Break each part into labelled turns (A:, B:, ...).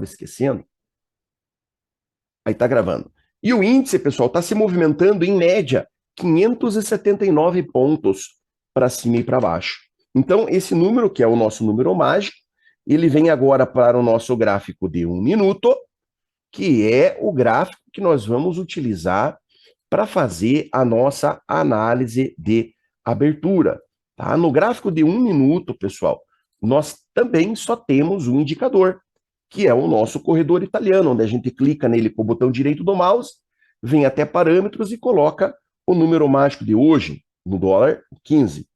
A: esquecendo. Aí tá gravando. E o índice, pessoal, está se movimentando em média 579 pontos para cima e para baixo. Então, esse número, que é o nosso número mágico, ele vem agora para o nosso gráfico de 1 minuto, que é o gráfico que nós vamos utilizar para fazer a nossa análise de abertura. Tá? No gráfico de 1 minuto, pessoal, nós também só temos um indicador, que é o nosso corredor italiano, onde a gente clica nele com o botão direito do mouse, vem até parâmetros e coloca o número mágico de hoje, no dólar 15.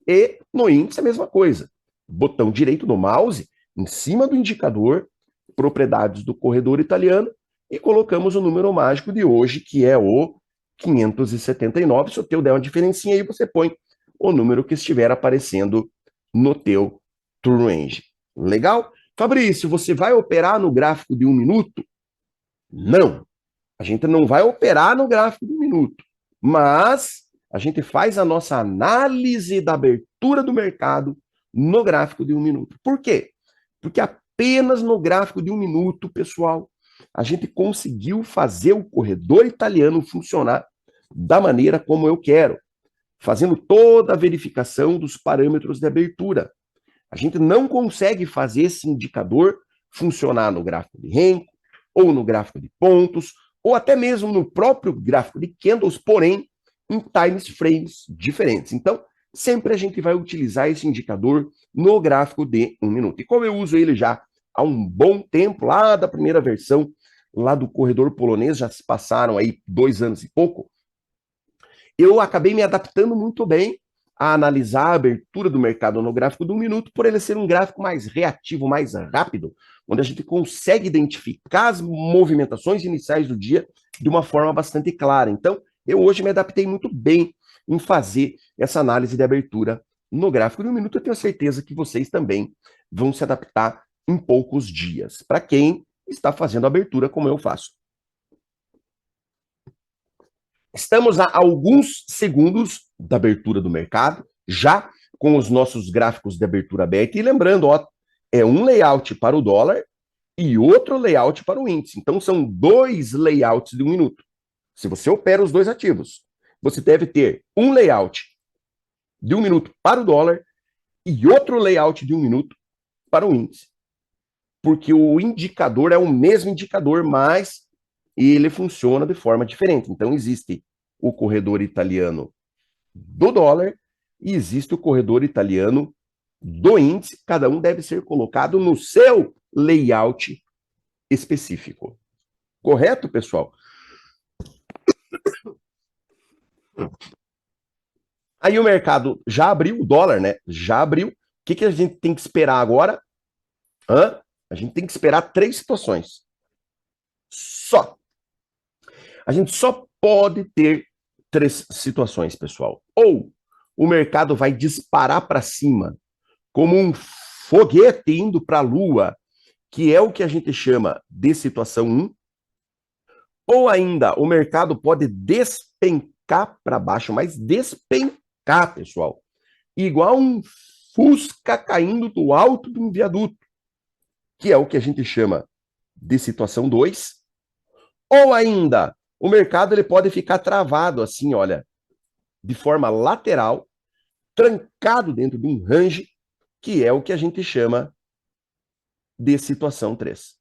A: E no índice a mesma coisa. Botão direito do mouse, em cima do indicador, propriedades do corredor italiano, e colocamos o número mágico de hoje, que é o 579. Se o teu der uma diferencinha aí, você põe o número que estiver aparecendo no teu True Range. Legal? Fabrício, você vai operar no gráfico de 1 minuto? Não. A gente não vai operar no gráfico de 1 minuto. Mas a gente faz a nossa análise da abertura do mercado no gráfico de 1 minuto. Por quê? Porque apenas no gráfico de 1 minuto, pessoal, a gente conseguiu fazer o corredor italiano funcionar da maneira como eu quero, fazendo toda a verificação dos parâmetros de abertura. A gente não consegue fazer esse indicador funcionar no gráfico de Renko, ou no gráfico de pontos, ou até mesmo no próprio gráfico de candles, porém, em times frames diferentes. Então, sempre a gente vai utilizar esse indicador no gráfico de 1 minuto. E como eu uso ele já há um bom tempo, lá da primeira versão, lá do corredor polonês, já se passaram aí 2 anos e pouco, eu acabei me adaptando muito bem a analisar a abertura do mercado no gráfico de 1 minuto, por ele ser um gráfico mais reativo, mais rápido, onde a gente consegue identificar as movimentações iniciais do dia de uma forma bastante clara. Então, eu hoje me adaptei muito bem em fazer essa análise de abertura no gráfico de 1 minuto. Eu tenho certeza que vocês também vão se adaptar em poucos dias, para quem está fazendo abertura como eu faço. Estamos a alguns segundos da abertura do mercado, já com os nossos gráficos de abertura aberta. E lembrando, ó, é um layout para o dólar e outro layout para o índice. Então, são 2 layouts de 1 minuto. Se você opera os 2 ativos, você deve ter um layout de 1 minuto para o dólar e outro layout de 1 minuto para o índice. Porque o indicador é o mesmo indicador, mas ele funciona de forma diferente. Então, existe o corredor italiano do dólar e existe o corredor italiano do índice. Cada um deve ser colocado no seu layout específico. Correto, pessoal? Aí o mercado já abriu, o dólar, né? Já abriu. O que a gente tem que esperar agora? A gente tem que esperar 3 situações. Só. A gente só pode ter 3 situações, pessoal. Ou o mercado vai disparar para cima, como um foguete indo para a Lua, que é o que a gente chama de situação 1. Ou ainda, o mercado pode despencar para baixo, mas despencar, pessoal. Igual um Fusca caindo do alto de um viaduto, que é o que a gente chama de situação 2. Ou ainda, o mercado ele pode ficar travado assim, olha, de forma lateral, trancado dentro de um range, que é o que a gente chama de situação 3.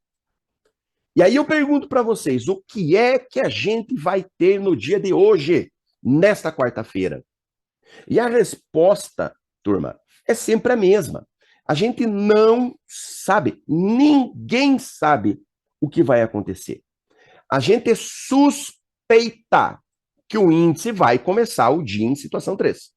A: E aí eu pergunto para vocês, o que é que a gente vai ter no dia de hoje, nesta quarta-feira? E a resposta, turma, é sempre a mesma. A gente não sabe, ninguém sabe o que vai acontecer. A gente suspeita que o índice vai começar o dia em situação 3.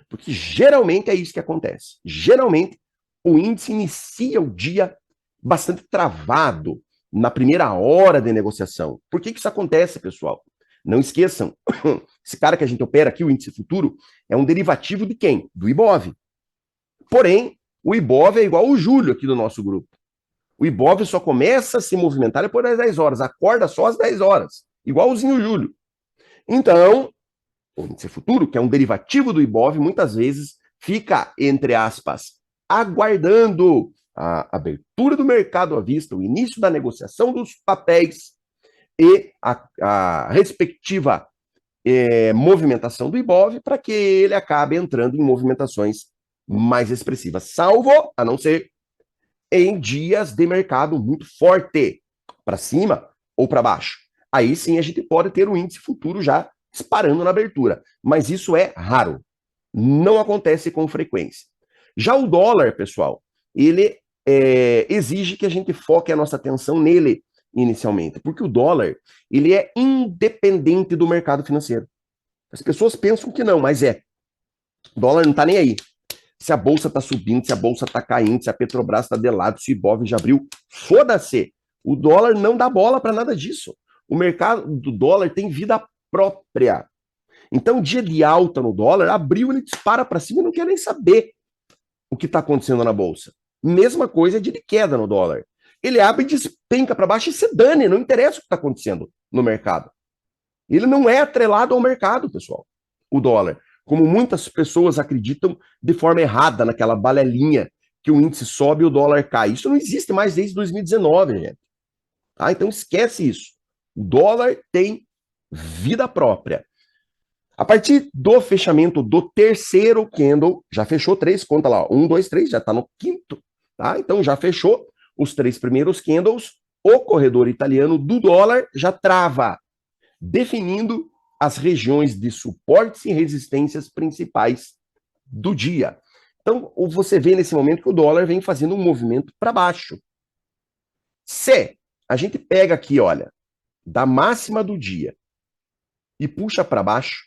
A: Porque geralmente é isso que acontece. Geralmente, o índice inicia o dia bastante travado na primeira hora de negociação. Por que isso acontece, pessoal? Não esqueçam, esse cara que a gente opera aqui, o índice futuro, é um derivativo de quem? Do Ibov. Porém, o Ibov é igual o Júlio aqui do nosso grupo. O Ibov só começa a se movimentar depois das 10 horas, acorda só às 10 horas, igualzinho o Júlio. Então, o índice futuro, que é um derivativo do Ibov, muitas vezes fica, entre aspas, aguardando a abertura do mercado à vista, o início da negociação dos papéis e a respectiva movimentação do Ibov para que ele acabe entrando em movimentações mais expressivas, salvo a não ser em dias de mercado muito forte, para cima ou para baixo. Aí sim a gente pode ter o índice futuro já disparando na abertura, mas isso é raro, não acontece com frequência. Já o dólar, pessoal, ele exige que a gente foque a nossa atenção nele inicialmente, porque o dólar ele é independente do mercado financeiro. As pessoas pensam que não, mas é. O dólar não está nem aí. Se a bolsa está subindo, se a bolsa está caindo, se a Petrobras está de lado, se o Ibov já abriu, foda-se. O dólar não dá bola para nada disso. O mercado do dólar tem vida própria. Então, dia de alta no dólar, abriu, ele dispara para cima e não quer nem saber o que está acontecendo na bolsa. Mesma coisa de queda no dólar. Ele abre e despenca para baixo e se dane, não interessa o que está acontecendo no mercado. Ele não é atrelado ao mercado, pessoal, o dólar. Como muitas pessoas acreditam de forma errada naquela balelinha que o índice sobe e o dólar cai. Isso não existe mais desde 2019, gente. Tá? Então esquece isso. O dólar tem vida própria. A partir do fechamento do terceiro candle, já fechou 3, conta lá, 1, 2, 3, já está no quinto. Tá? Então já fechou os 3 primeiros candles, o corredor italiano do dólar já trava, definindo as regiões de suportes e resistências principais do dia. Então, você vê nesse momento que o dólar vem fazendo um movimento para baixo. Se a gente pega aqui, olha, da máxima do dia e puxa para baixo,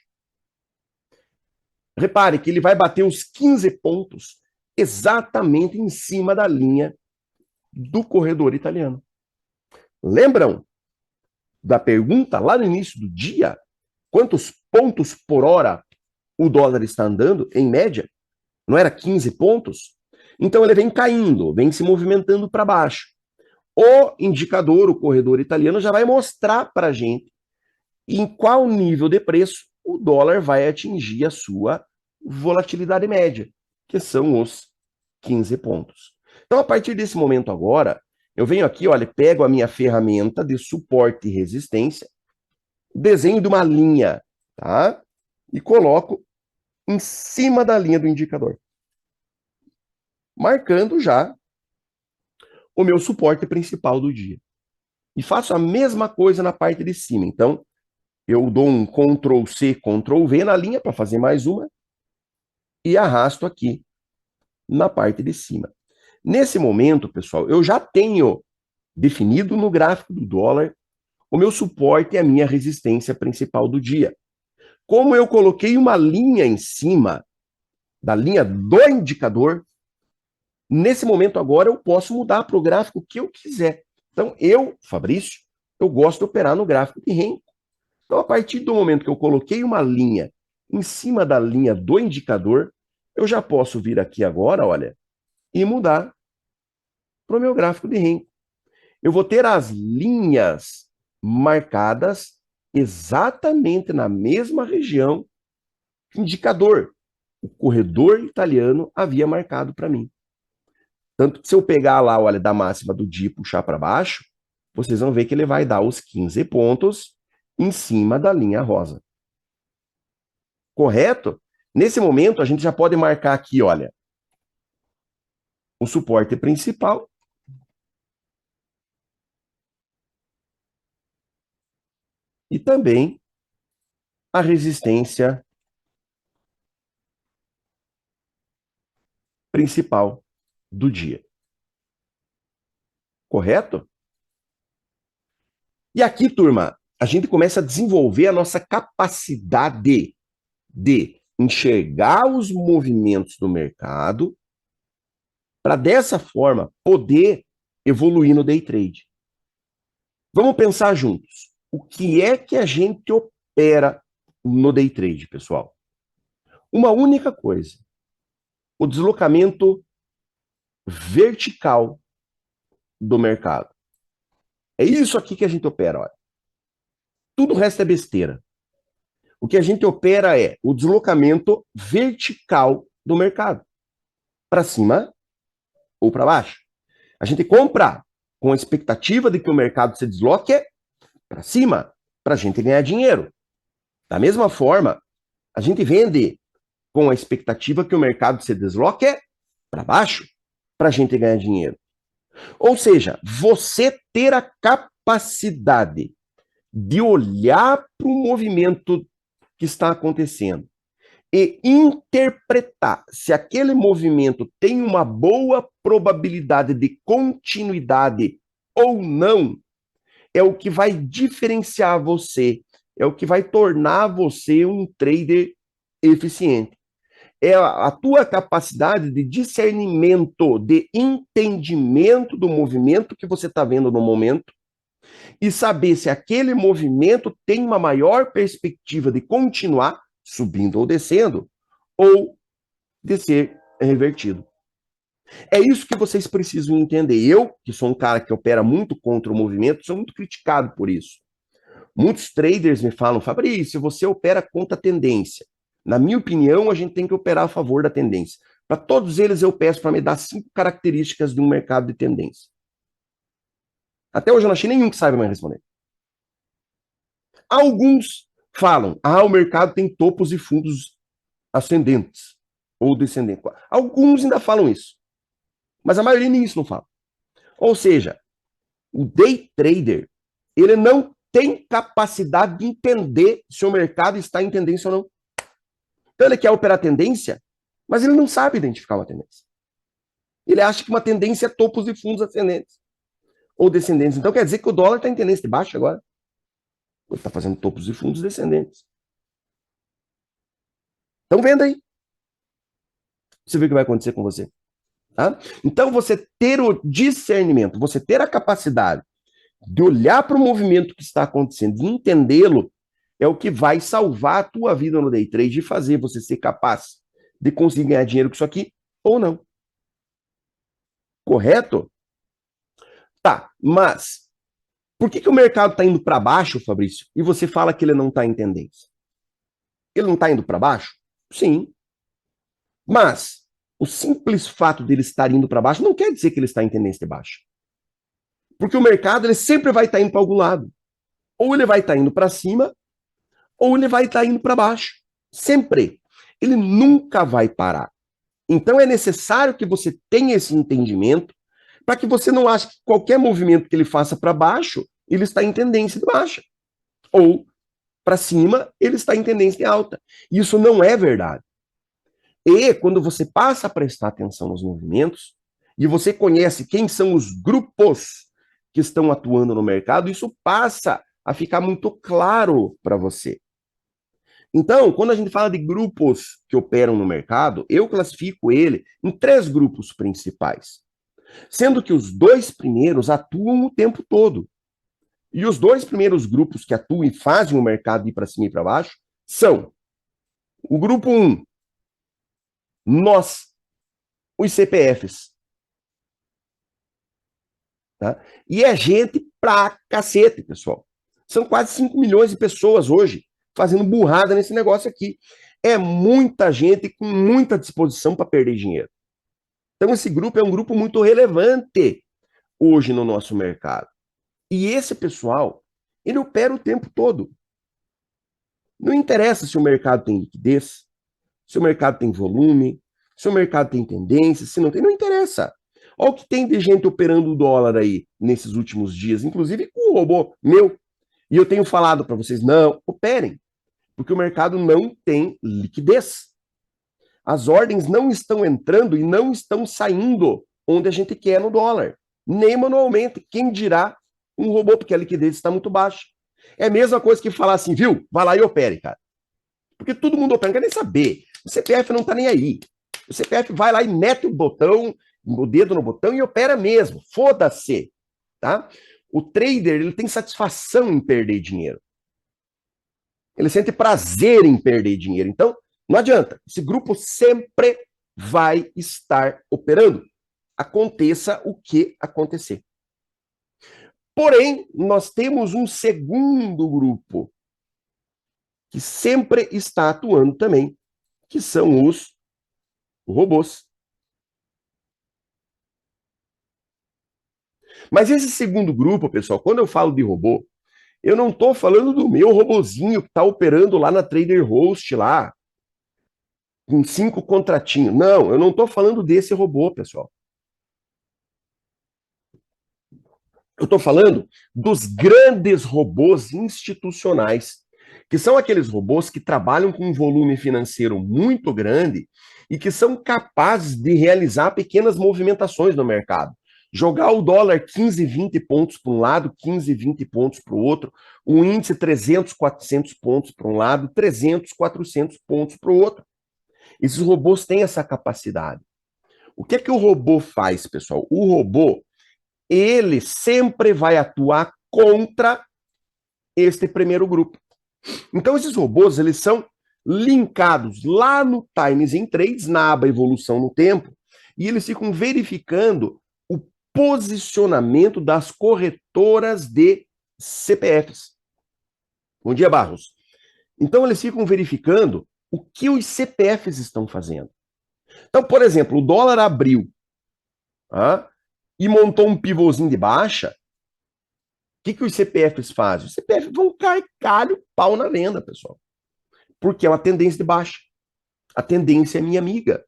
A: repare que ele vai bater os 15 pontos exatamente em cima da linha do corredor italiano. Lembram da pergunta lá no início do dia? Quantos pontos por hora o dólar está andando, em média? Não era 15 pontos? Então ele vem caindo, vem se movimentando para baixo. O indicador, o corredor italiano, já vai mostrar para a gente em qual nível de preço o dólar vai atingir a sua volatilidade média, que são os 15 pontos. Então, a partir desse momento agora, eu venho aqui, olha, pego a minha ferramenta de suporte e resistência, desenho de uma linha, tá? E coloco em cima da linha do indicador, marcando já o meu suporte principal do dia. E faço a mesma coisa na parte de cima. Então, eu dou um Ctrl+C, Ctrl+V na linha para fazer mais uma e arrasto aqui na parte de cima. Nesse momento, pessoal, eu já tenho definido no gráfico do dólar o meu suporte e a minha resistência principal do dia. Como eu coloquei uma linha em cima da linha do indicador, nesse momento agora eu posso mudar para o gráfico que eu quiser. Então eu, Fabrício, eu gosto de operar no gráfico de Renko. Então a partir do momento que eu coloquei uma linha em cima da linha do indicador, eu já posso vir aqui agora, olha, e mudar para o meu gráfico de Renko. Eu vou ter as linhas marcadas exatamente na mesma região que o indicador, o corredor italiano, havia marcado para mim. Tanto que se eu pegar lá, olha, da máxima do dia e puxar para baixo, vocês vão ver que ele vai dar os 15 pontos em cima da linha rosa. Correto? Nesse momento, a gente já pode marcar aqui, olha, o suporte principal e também a resistência principal do dia. Correto? E aqui, turma, a gente começa a desenvolver a nossa capacidade de enxergar os movimentos do mercado para, dessa forma, poder evoluir no day trade. Vamos pensar juntos. O que é que a gente opera no day trade, pessoal? Uma única coisa. O deslocamento vertical do mercado. É isso aqui que a gente opera, olha. Tudo o resto é besteira. O que a gente opera é o deslocamento vertical do mercado. Para cima ou para baixo. A gente compra com a expectativa de que o mercado se desloque para cima, para a gente ganhar dinheiro. Da mesma forma, a gente vende com a expectativa que o mercado se desloque para baixo, para a gente ganhar dinheiro. Ou seja, você ter a capacidade de olhar para o movimento que está acontecendo e interpretar se aquele movimento tem uma boa probabilidade de continuidade ou não, é o que vai diferenciar você, é o que vai tornar você um trader eficiente. É a tua capacidade de discernimento, de entendimento do movimento que você está vendo no momento e saber se aquele movimento tem uma maior perspectiva de continuar subindo ou descendo, ou de ser revertido. É isso que vocês precisam entender. Eu, que sou um cara que opera muito contra o movimento, sou muito criticado por isso. Muitos traders me falam, Fabrício, você opera contra a tendência. Na minha opinião, a gente tem que operar a favor da tendência. Para todos eles, eu peço para me dar 5 características de um mercado de tendência. Até hoje eu não achei nenhum que saiba mais responder. Alguns falam, o mercado tem topos e fundos ascendentes ou descendentes. Alguns ainda falam isso, mas a maioria nem isso não fala. Ou seja, o day trader, ele não tem capacidade de entender se o mercado está em tendência ou não. Então ele quer operar tendência, mas ele não sabe identificar uma tendência. Ele acha que uma tendência é topos e fundos ascendentes ou descendentes. Então quer dizer que o dólar está em tendência de baixa agora. Ele está fazendo topos e fundos descendentes. Então venda aí. Você vê o que vai acontecer com você. Tá? Então você ter o discernimento, você ter a capacidade de olhar para o movimento que está acontecendo, de entendê-lo, é o que vai salvar a tua vida no day trade e fazer você ser capaz de conseguir ganhar dinheiro com isso aqui ou não. Correto? Tá, mas por que o mercado está indo para baixo, Fabrício, e você fala que ele não está em tendência? Ele não está indo para baixo? Sim. Mas o simples fato dele estar indo para baixo não quer dizer que ele está em tendência de baixa. Porque o mercado ele sempre vai estar indo para algum lado. Ou ele vai estar indo para cima, ou ele vai estar indo para baixo. Sempre. Ele nunca vai parar. Então é necessário que você tenha esse entendimento para que você não ache que qualquer movimento que ele faça para baixo, ele está em tendência de baixa. Ou para cima, ele está em tendência de alta. Isso não é verdade. E quando você passa a prestar atenção nos movimentos, e você conhece quem são os grupos que estão atuando no mercado, isso passa a ficar muito claro para você. Então, quando a gente fala de grupos que operam no mercado, eu classifico ele em 3 grupos principais. Sendo que os 2 primeiros atuam o tempo todo. E os 2 primeiros grupos que atuam e fazem o mercado ir para cima e para baixo são o grupo 1, nós, os CPFs. Tá? E é gente pra cacete, pessoal. São quase 5 milhões de pessoas hoje fazendo burrada nesse negócio aqui. É muita gente com muita disposição para perder dinheiro. Então, esse grupo é um grupo muito relevante hoje no nosso mercado. E esse pessoal, ele opera o tempo todo. Não interessa se o mercado tem liquidez, se o mercado tem volume, se o mercado tem tendência, se não tem, não interessa. Olha o que tem de gente operando o dólar aí nesses últimos dias, inclusive com o robô meu. E eu tenho falado para vocês, não, operem, porque o mercado não tem liquidez. As ordens não estão entrando e não estão saindo onde a gente quer no dólar, nem manualmente. Quem dirá um robô, porque a liquidez está muito baixa. É a mesma coisa que falar assim, viu? Vai lá e opere, cara. Porque todo mundo opera, não quer nem saber. O CPF não está nem aí. O CPF vai lá e mete o botão, o dedo no botão e opera mesmo. Foda-se. Tá? O trader ele tem satisfação em perder dinheiro. Ele sente prazer em perder dinheiro. Então, não adianta. Esse grupo sempre vai estar operando. Aconteça o que acontecer. Porém, nós temos um segundo grupo que sempre está atuando também, que são os robôs. Mas esse segundo grupo, pessoal, quando eu falo de robô, eu não estou falando do meu robozinho que está operando lá na Trader Host, lá, com 5 contratinhos. Não, eu não estou falando desse robô, pessoal. Eu estou falando dos grandes robôs institucionais, que são aqueles robôs que trabalham com um volume financeiro muito grande e que são capazes de realizar pequenas movimentações no mercado. Jogar o dólar 15, 20 pontos para um lado, 15, 20 pontos para o outro, o índice 300, 400 pontos para um lado, 300, 400 pontos para o outro. Esses robôs têm essa capacidade. O que é que o robô faz, pessoal? O robô, ele sempre vai atuar contra este primeiro grupo. Então, esses robôs, eles são linkados lá no Times in Trades, na aba Evolução no Tempo, e eles ficam verificando o posicionamento das corretoras de CPFs. Bom dia, Barros. Então, eles ficam verificando o que os CPFs estão fazendo. Então, por exemplo, o dólar abriu e montou um pivôzinho de baixa. O que os CPFs fazem? Os CPFs vão cair pau na venda, pessoal. Porque é uma tendência de baixa. A tendência é minha amiga.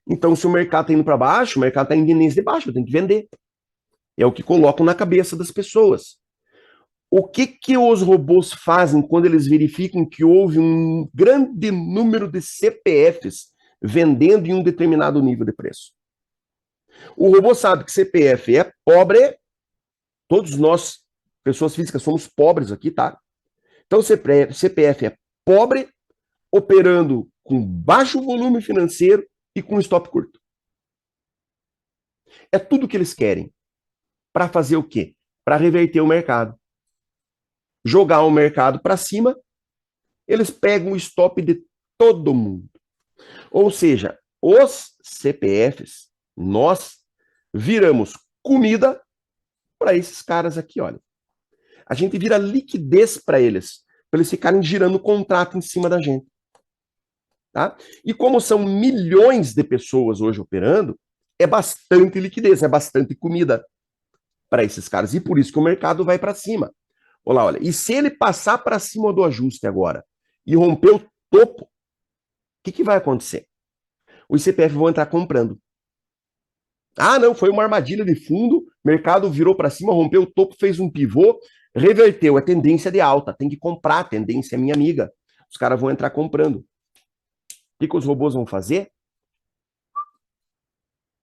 A: Então, se o mercado está indo para baixo, o mercado está em tendência de baixa, eu tenho que vender. É o que colocam na cabeça das pessoas. O que os robôs fazem quando eles verificam que houve um grande número de CPFs vendendo em um determinado nível de preço? O robô sabe que CPF é pobre, todos nós, pessoas físicas, somos pobres aqui, tá? Então, CPF é pobre, operando com baixo volume financeiro e com stop curto. É tudo que eles querem. Para fazer o quê? Para reverter o mercado. Jogar o mercado para cima, eles pegam o stop de todo mundo. Ou seja, os CPFs, nós viramos comida para esses caras aqui, olha. A gente vira liquidez para eles ficarem girando o contrato em cima da gente. Tá? E como são milhões de pessoas hoje operando, é bastante liquidez, é bastante comida para esses caras. E por isso que o mercado vai para cima. Olha, e se ele passar para cima do ajuste agora e romper o topo, o que vai acontecer? Os CPF vão entrar comprando. Ah, não, foi uma armadilha de fundo, mercado virou para cima, rompeu o topo, fez um pivô, reverteu, é tendência de alta, tem que comprar, tendência é minha amiga. Os caras vão entrar comprando. O que os robôs vão fazer?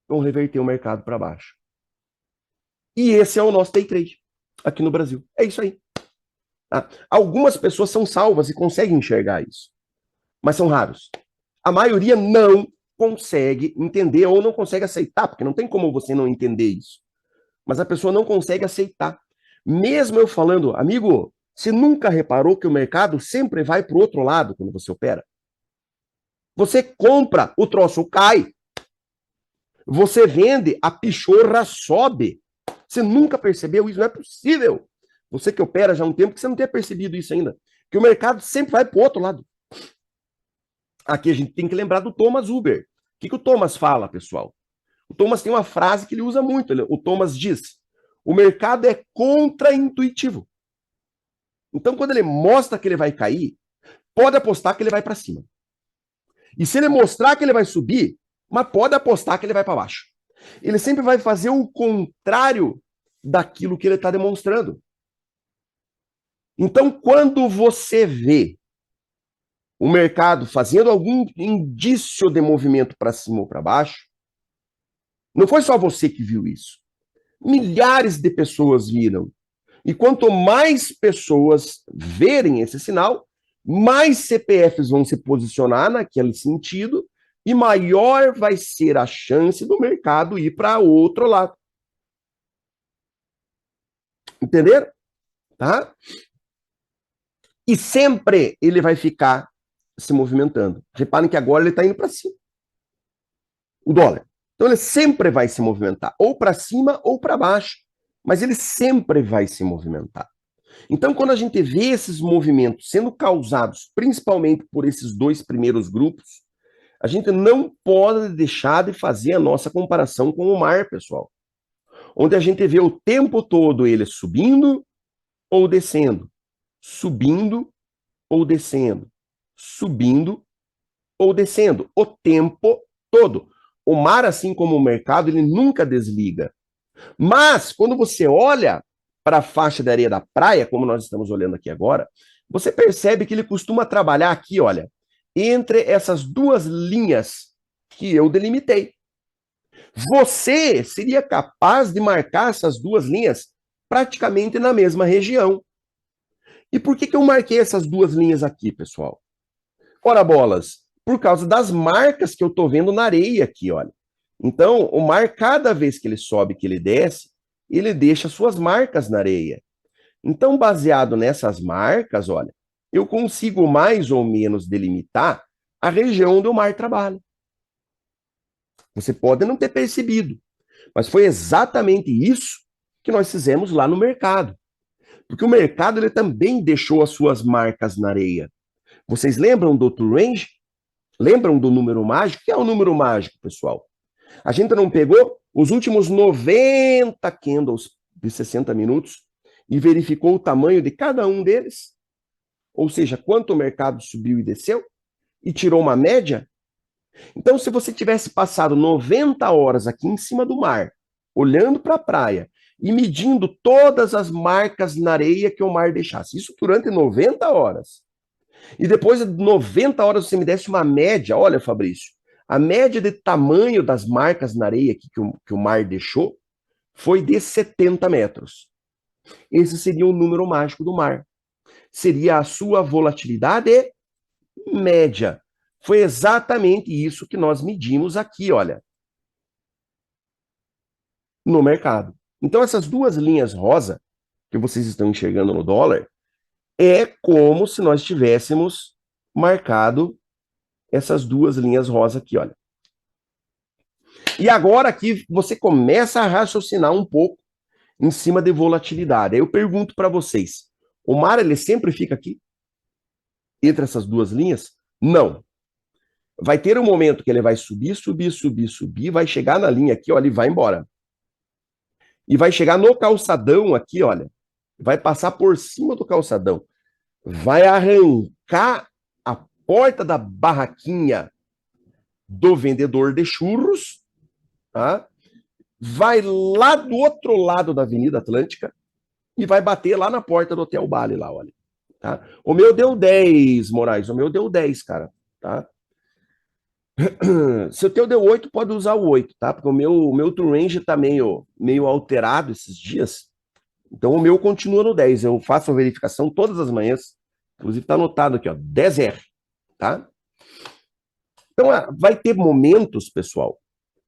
A: Vão reverter o mercado para baixo. E esse é o nosso day trade aqui no Brasil. É isso aí. Tá? Algumas pessoas são salvas e conseguem enxergar isso, mas são raros. A maioria não consegue entender ou não consegue aceitar, porque não tem como você não entender isso. Mas a pessoa não consegue aceitar. Mesmo eu falando, amigo, você nunca reparou que o mercado sempre vai para o outro lado quando você opera? Você compra, o troço cai. Você vende, a pichorra sobe. Você nunca percebeu isso? Não é possível. Você que opera já há um tempo que você não tenha percebido isso ainda. Que o mercado sempre vai para o outro lado. Aqui a gente tem que lembrar do Thomas Uber. O que o Thomas fala, pessoal? O Thomas tem uma frase que ele usa muito. O Thomas diz: o mercado é contraintuitivo. Então, quando ele mostra que ele vai cair, pode apostar que ele vai para cima. E se ele mostrar que ele vai subir, mas pode apostar que ele vai para baixo. Ele sempre vai fazer o contrário daquilo que ele está demonstrando. Então, quando você vê o mercado fazendo algum indício de movimento para cima ou para baixo, não foi só você que viu isso. Milhares de pessoas viram. E quanto mais pessoas verem esse sinal, mais CPFs vão se posicionar naquele sentido e maior vai ser a chance do mercado ir para outro lado. Entenderam? Tá? E sempre ele vai ficar se movimentando. Reparem que agora ele está indo para cima. O dólar. Então ele sempre vai se movimentar, ou para cima ou para baixo. Mas ele sempre vai se movimentar. Então, quando a gente vê esses movimentos sendo causados principalmente por esses dois primeiros grupos, a gente não pode deixar de fazer a nossa comparação com o mar, pessoal. onde a gente vê o tempo todo ele subindo ou descendo, subindo ou descendo, subindo ou descendo, o tempo todo. O mar, assim como o mercado, ele nunca desliga. Mas, quando você olha para a faixa de areia da praia, como nós estamos olhando aqui agora, você percebe que ele costuma trabalhar aqui, olha, entre essas duas linhas que eu delimitei. Você seria capaz de marcar essas duas linhas praticamente na mesma região. E por que eu marquei essas duas linhas aqui, pessoal? Ora, bolas, por causa das marcas que eu estou vendo na areia aqui, olha. Então, o mar, cada vez que ele sobe, que ele desce, ele deixa suas marcas na areia. Então, baseado nessas marcas, olha, eu consigo mais ou menos delimitar a região onde o mar trabalha. Você pode não ter percebido, mas foi exatamente isso que nós fizemos lá no mercado. Porque o mercado ele também deixou as suas marcas na areia. Vocês lembram do True Range? Lembram do número mágico? O que é o número mágico, pessoal? A gente não pegou os últimos 90 candles de 60 minutos e verificou o tamanho de cada um deles? Ou seja, quanto o mercado subiu e desceu? E tirou uma média? Então, se você tivesse passado 90 horas aqui em cima do mar, olhando para a praia e medindo todas as marcas na areia que o mar deixasse, isso durante 90 horas, e depois de 90 horas você me desse uma média, olha, Fabrício, a média de tamanho das marcas na areia que o mar deixou foi de 70 metros. Esse seria o número mágico do mar. Seria a sua volatilidade média. Foi exatamente isso que nós medimos aqui, olha, no mercado. Então, essas duas linhas rosa que vocês estão enxergando no dólar é como se nós tivéssemos marcado essas duas linhas rosa aqui, olha. E agora aqui você começa a raciocinar um pouco em cima de volatilidade. Aí eu pergunto para vocês, o mar ele sempre fica aqui? Entre essas duas linhas? Não. Vai ter um momento que ele vai subir, subir, subir, subir, vai chegar na linha aqui, olha, e vai embora. E vai chegar no calçadão aqui, olha, vai passar por cima do calçadão. Vai arrancar a porta da barraquinha do vendedor de churros, tá? Vai lá do outro lado da Avenida Atlântica e vai bater lá na porta do Hotel Bali, lá, olha. Tá? O meu deu 10, Moraes, o meu deu 10, cara, tá? Se o teu deu 8, pode usar o 8, tá? Porque o meu True Range tá meio alterado esses dias. Então o meu continua no 10. Eu faço a verificação todas as manhãs. Inclusive tá anotado aqui, ó, 10R, tá? Então vai ter momentos, pessoal,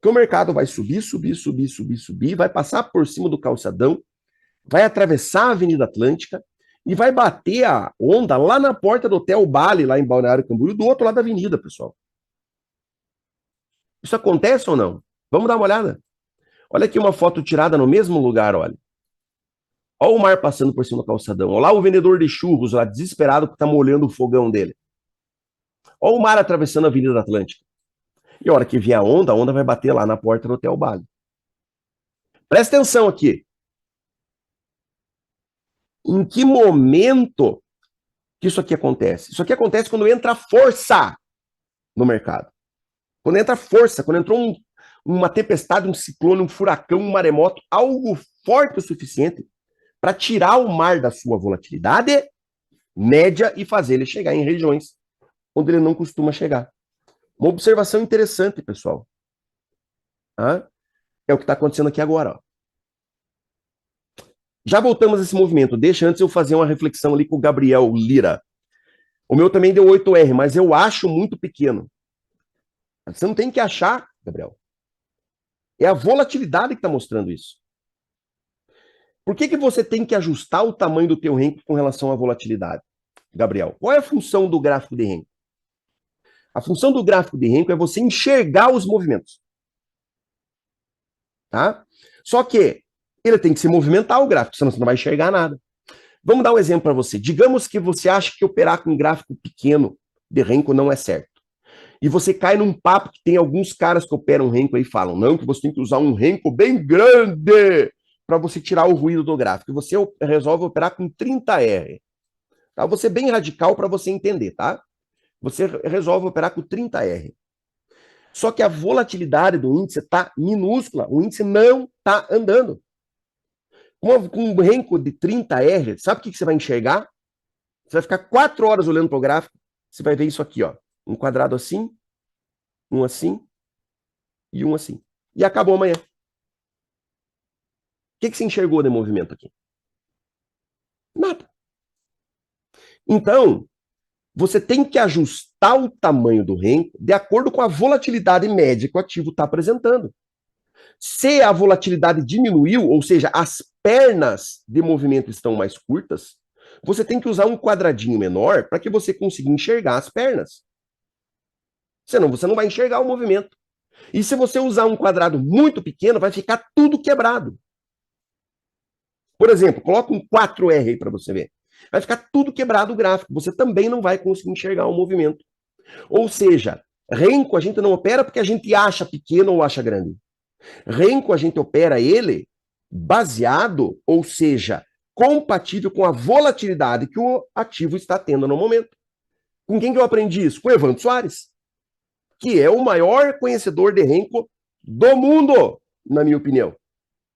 A: que o mercado vai subir, subir, subir, subir, subir, vai passar por cima do calçadão, vai atravessar a Avenida Atlântica e vai bater a onda lá na porta do Hotel Bali, lá em Balneário Camboriú, do outro lado da avenida, pessoal. Isso acontece ou não? Vamos dar uma olhada. Olha aqui uma foto tirada no mesmo lugar, olha. Olha o mar passando por cima do calçadão. Olha lá o vendedor de churros lá, desesperado, que está molhando o fogão dele. Olha o mar atravessando a Avenida Atlântica. E a hora que vier a onda vai bater lá na porta do Hotel Bali. Presta atenção aqui. Em que momento que isso aqui acontece? Isso aqui acontece quando entra força no mercado. Quando entra força, quando entrou uma tempestade, um ciclone, um furacão, um maremoto, algo forte o suficiente para tirar o mar da sua volatilidade média e fazer ele chegar em regiões onde ele não costuma chegar. Uma observação interessante, pessoal. É o que está acontecendo aqui agora. Ó. Já voltamos a esse movimento. Deixa antes eu fazer uma reflexão ali com o Gabriel Lira. O meu também deu 8R, mas eu acho muito pequeno. Você não tem que achar, Gabriel. É a volatilidade que está mostrando isso. Por que você tem que ajustar o tamanho do teu Renko com relação à volatilidade, Gabriel? Qual é a função do gráfico de Renko? A função do gráfico de Renko é você enxergar os movimentos. Tá? Só que ele tem que se movimentar o gráfico, senão você não vai enxergar nada. Vamos dar um exemplo para você. Digamos que você acha que operar com um gráfico pequeno de Renko não é certo. E você cai num papo que tem alguns caras que operam Renko aí e falam, não, que você tem que usar um Renko bem grande, para você tirar o ruído do gráfico. Você resolve operar com 30R. Tá? Vou ser bem radical para você entender, tá? Você resolve operar com 30R. Só que a volatilidade do índice está minúscula. O índice não está andando. Com um renco de 30R, sabe o que você vai enxergar? Você vai ficar 4 horas olhando para o gráfico. Você vai ver isso aqui, ó. Um quadrado assim, um assim e um assim. E acabou amanhã. O que você enxergou de movimento aqui? Nada. Então, você tem que ajustar o tamanho do renco de acordo com a volatilidade média que o ativo está apresentando. Se a volatilidade diminuiu, ou seja, as pernas de movimento estão mais curtas, você tem que usar um quadradinho menor para que você consiga enxergar as pernas. Senão você não vai enxergar o movimento. E se você usar um quadrado muito pequeno, vai ficar tudo quebrado. Por exemplo, coloca um 4R aí para você ver. Vai ficar tudo quebrado o gráfico. Você também não vai conseguir enxergar o movimento. Ou seja, renco a gente não opera porque a gente acha pequeno ou acha grande. Renco a gente opera ele baseado, ou seja, compatível com a volatilidade que o ativo está tendo no momento. Com quem que eu aprendi isso? Com o Evandro Soares, que é o maior conhecedor de renco do mundo, na minha opinião.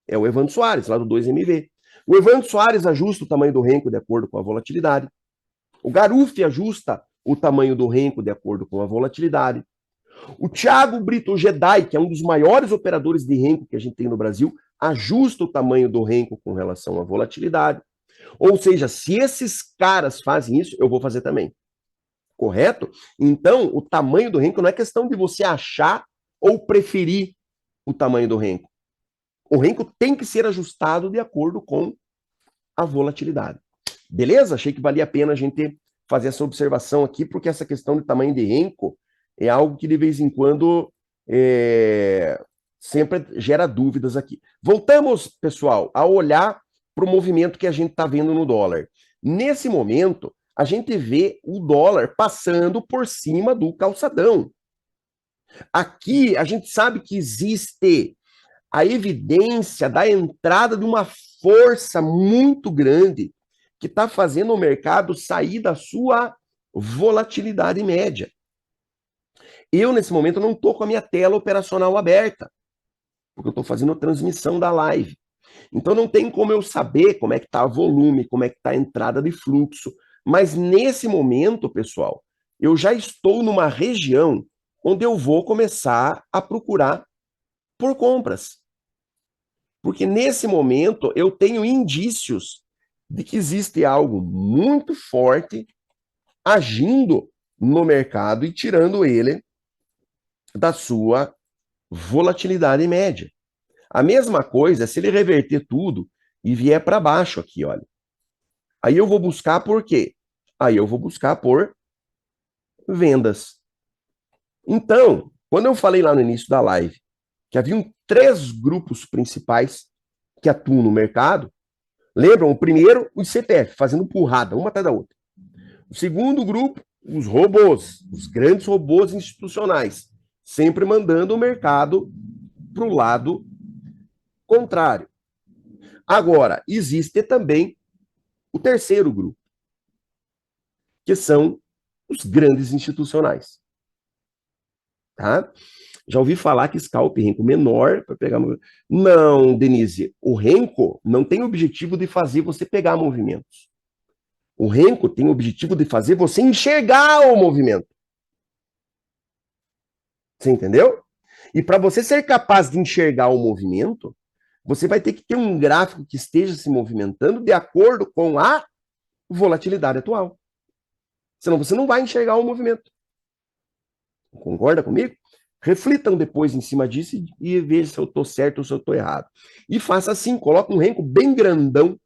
A: É o Evandro Soares, lá do 2MV. O Evandro Soares ajusta o tamanho do renco de acordo com a volatilidade. O Garuf ajusta o tamanho do renco de acordo com a volatilidade. O Thiago Brito Jedi, que é um dos maiores operadores de renco que a gente tem no Brasil, ajusta o tamanho do renco com relação à volatilidade. Ou seja, se esses caras fazem isso, eu vou fazer também. Correto? Então, o tamanho do renco não é questão de você achar ou preferir o tamanho do renco. O renco tem que ser ajustado de acordo com a volatilidade. Beleza? Achei que valia a pena a gente fazer essa observação aqui, porque essa questão de tamanho de renco é algo que de vez em quando sempre gera dúvidas aqui. Voltamos, pessoal, a olhar para o movimento que a gente está vendo no dólar. Nesse momento, a gente vê o dólar passando por cima do calçadão. Aqui, a gente sabe que existe a evidência da entrada de uma força muito grande que está fazendo o mercado sair da sua volatilidade média. Eu, nesse momento, não estou com a minha tela operacional aberta, porque eu estou fazendo a transmissão da live. Então, não tem como eu saber como é que está o volume, como é que está a entrada de fluxo. Mas, nesse momento, pessoal, eu já estou numa região onde eu vou começar a procurar por compras. Porque, nesse momento, eu tenho indícios de que existe algo muito forte agindo no mercado e tirando ele da sua volatilidade média. A mesma coisa se ele reverter tudo e vier para baixo aqui, olha. Aí eu vou buscar por quê? Aí eu vou buscar por vendas. Então, quando eu falei lá no início da live que haviam 3 grupos principais que atuam no mercado, lembram? O primeiro, os CPF, fazendo empurrada, uma atrás da outra. O segundo grupo, os robôs, os grandes robôs institucionais, sempre mandando o mercado para o lado contrário. Agora, existe também o terceiro grupo, que são os grandes institucionais. Tá? Já ouvi falar que scalp renco menor para pegar movimento. Não, Denise, o renco não tem o objetivo de fazer você pegar movimentos. O renco tem o objetivo de fazer você enxergar o movimento. Você entendeu? E para você ser capaz de enxergar o movimento, você vai ter que ter um gráfico que esteja se movimentando de acordo com a volatilidade atual. Senão você não vai enxergar o movimento. Concorda comigo? Reflitam depois em cima disso e vejam se eu estou certo ou se eu estou errado. E faça assim, coloca um renco bem grandão.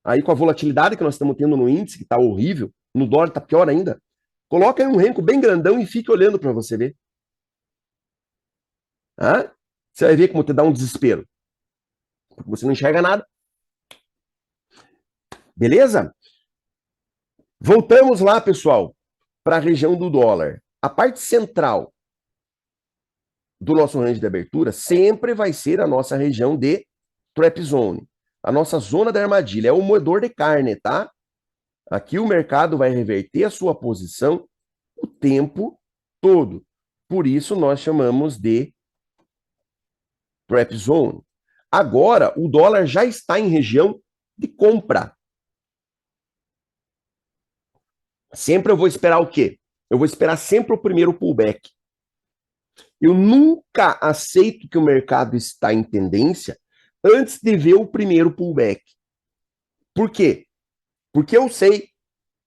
A: Aí com a volatilidade que nós estamos tendo no índice, que está horrível, no dólar está pior ainda. Coloca aí um renco bem grandão e fique olhando para você ver. Ah? Você vai ver como te dá um desespero. Porque você não enxerga nada. Beleza? Voltamos lá, pessoal, para a região do dólar. A parte central do nosso range de abertura sempre vai ser a nossa região de trap zone. A nossa zona da armadilha é o moedor de carne, tá? Aqui o mercado vai reverter a sua posição o tempo todo. Por isso nós chamamos de trap zone. Agora, o dólar já está em região de compra. Sempre eu vou esperar o quê? Eu vou esperar sempre o primeiro pullback. Eu nunca aceito que o mercado está em tendência antes de ver o primeiro pullback. Por quê? Porque eu sei,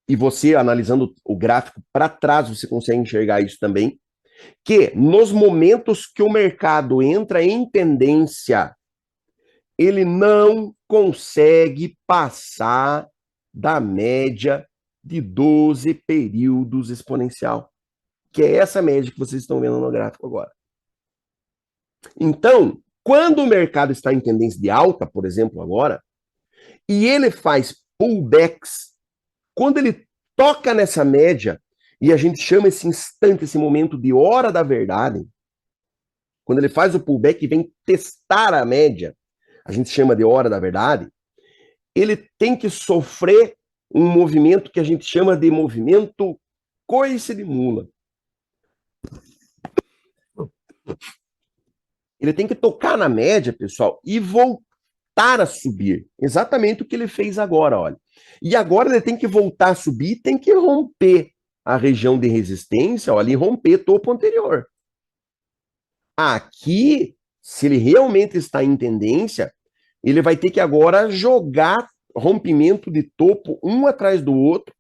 A: e você analisando o gráfico para trás, você consegue enxergar isso também, que nos momentos que o mercado entra em tendência, ele não consegue passar da média de 12 períodos exponencial, que é essa média que vocês estão vendo no gráfico agora. Então, quando o mercado está em tendência de alta, por exemplo, agora, e ele faz pullbacks, quando ele toca nessa média, e a gente chama esse instante, esse momento de hora da verdade, quando ele faz o pullback e vem testar a média, a gente chama de hora da verdade, ele tem que sofrer um movimento que a gente chama de movimento coice de mula. Ele tem que tocar na média, pessoal, e voltar a subir. Exatamente o que ele fez agora, olha. E agora ele tem que voltar a subir, tem que romper a região de resistência, olha, e romper topo anterior. Aqui, se ele realmente está em tendência, ele vai ter que agora jogar rompimento de topo um atrás do outro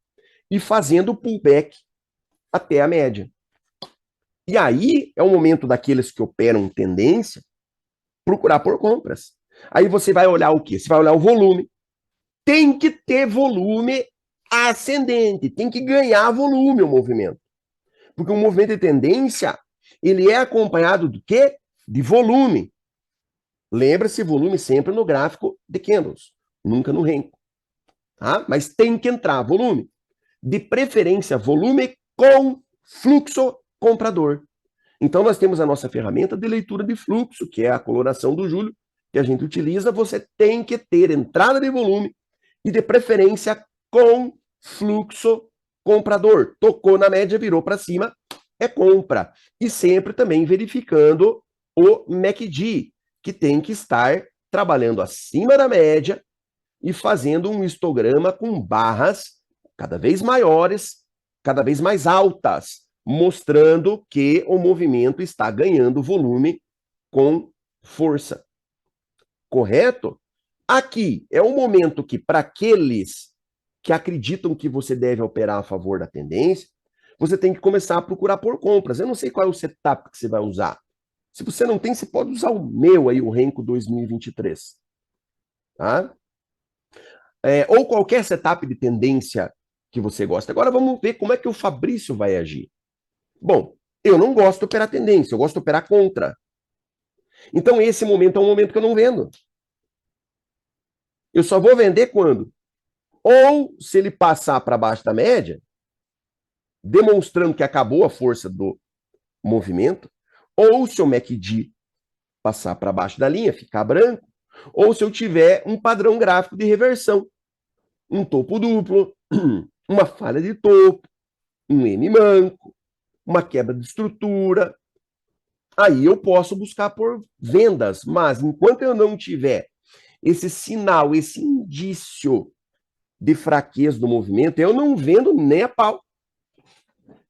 A: e fazendo pullback até a média. E aí é o momento daqueles que operam tendência procurar por compras. Aí você vai olhar o quê? Você vai olhar o volume. Tem que ter volume ascendente, tem que ganhar volume o movimento. Porque o movimento de tendência, ele é acompanhado do quê? De volume. Lembra-se, volume sempre no gráfico de candles, nunca no renko. Tá? Mas tem que entrar volume. De preferência, volume com fluxo comprador. Então, nós temos a nossa ferramenta de leitura de fluxo, que é a coloração do Júlio, que a gente utiliza. Você tem que ter entrada de volume e, de preferência, com fluxo comprador. Tocou na média, virou para cima, é compra. E sempre também verificando o MACD, que tem que estar trabalhando acima da média e fazendo um histograma com barras cada vez maiores, cada vez mais altas, mostrando que o movimento está ganhando volume com força. Correto? Aqui é um momento que, para aqueles que acreditam que você deve operar a favor da tendência, você tem que começar a procurar por compras. Eu não sei qual é o setup que você vai usar. Se você não tem, você pode usar o meu aí, o Renko 2023. Tá? Ou qualquer setup de tendência que você gosta. Agora vamos ver como é que o Fabrício vai agir. Bom, eu não gosto de operar tendência, eu gosto de operar contra. Então esse momento é um momento que eu não vendo. Eu só vou vender quando? Ou se ele passar para baixo da média, demonstrando que acabou a força do movimento, ou se o MACD passar para baixo da linha, ficar branco, ou se eu tiver um padrão gráfico de reversão, um topo duplo, uma falha de topo, um M manco, uma quebra de estrutura. Aí eu posso buscar por vendas, mas enquanto eu não tiver esse sinal, esse indício de fraqueza do movimento, eu não vendo nem a pau.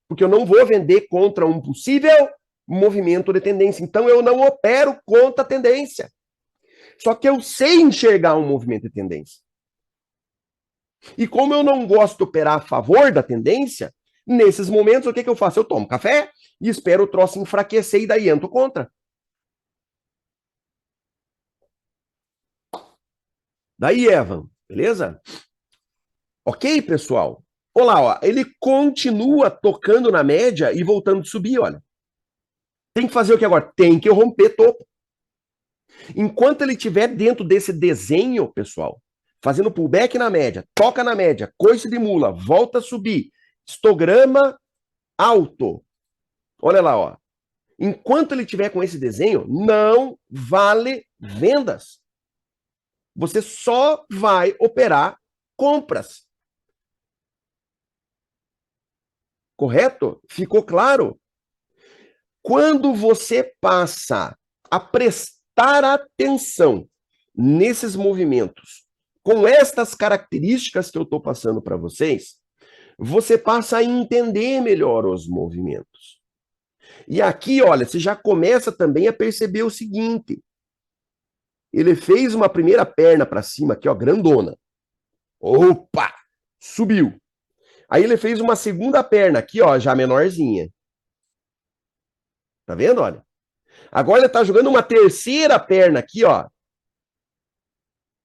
A: Porque eu não vou vender contra um possível movimento de tendência. Então eu não opero contra a tendência. Só que eu sei enxergar um movimento de tendência. E como eu não gosto de operar a favor da tendência, nesses momentos o que eu faço? Eu tomo café e espero o troço enfraquecer e daí entro contra. Daí, Evan, beleza? Ok, pessoal? Olá, ó, ele continua tocando na média e voltando a subir, olha. Tem que fazer o que agora? Tem que romper topo. Enquanto ele estiver dentro desse desenho, pessoal, fazendo pullback na média, toca na média, coice de mula, volta a subir, histograma alto. Olha lá, ó. Enquanto ele estiver com esse desenho, não vale vendas. Você só vai operar compras. Correto? Ficou claro? Quando você passa a prestar atenção nesses movimentos, com estas características que eu estou passando para vocês, você passa a entender melhor os movimentos. E aqui, olha, você já começa também a perceber o seguinte: ele fez uma primeira perna para cima aqui, ó, grandona. Opa! Subiu. Aí ele fez uma segunda perna aqui, ó, já menorzinha. Tá vendo, olha? Agora ele tá jogando uma terceira perna aqui, ó.